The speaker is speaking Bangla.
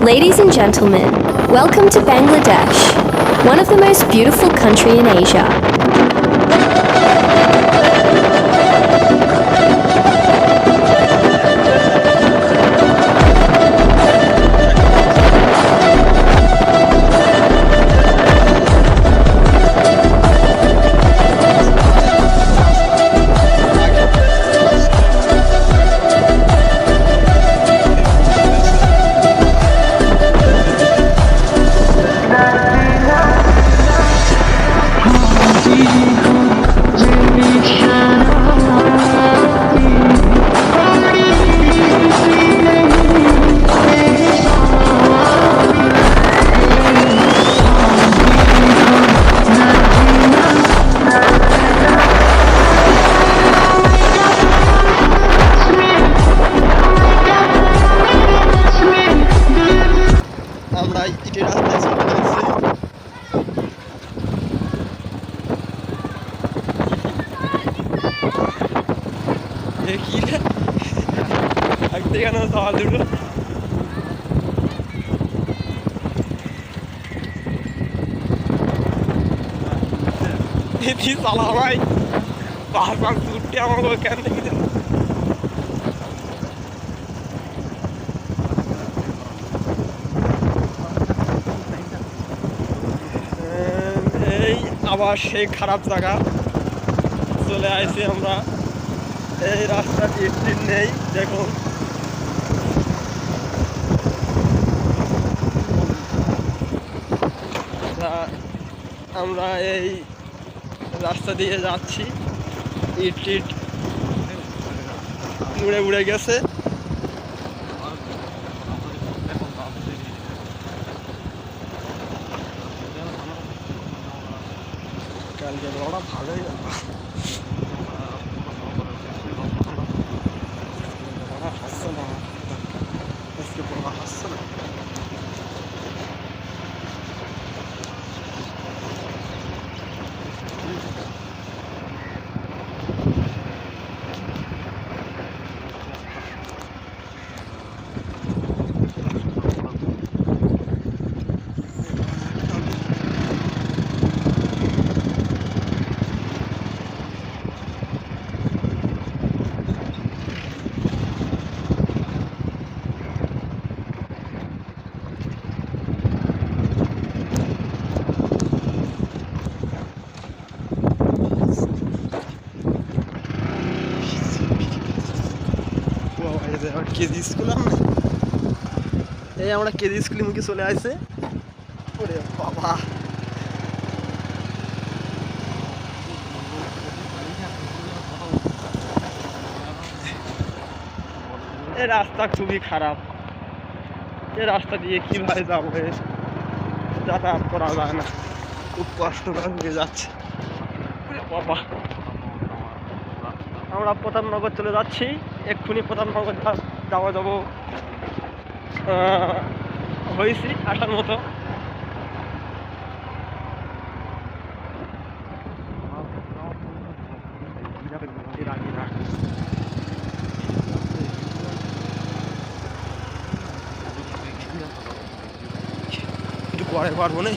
Ladies and gentlemen, welcome to Bangladesh, one of the most beautiful country in Asia. আমরা ইটের রাস্তায় চলে যাচ্ছি। কি রে আগতে কেন সওয়াল দুটো এটি চালা ভাই বারবার ছুটতে আমাকে কেন দেখি এই আবার সেই খারাপ জায়গা চলে আসছি আমরা। এই রাস্তা ইট নেই, দেখুন আমরা এই রাস্তা দিয়ে যাচ্ছি, ইট উড়ে উড়ে গেছে। কালকে ওরা ভালোই হাসছে না, আজকে বড় হাসছে না। কেজি স্কুল এই আমরা কেজি স্কুলের মুখে চলে আসছে। ওরে বাবা, এই রাস্তা খুবই খারাপ। এই রাস্তা দিয়ে কিভাবে যাবো, যাতায়াত করা যায় না, খুব কষ্টকর হয়ে যাচ্ছে। বাবা, আমরা প্রতাপনগর চলে যাচ্ছি, এক্ষুনি প্রতাপনগর যাবো হয়েছি আসার মতো। একটু পরে পারবো না।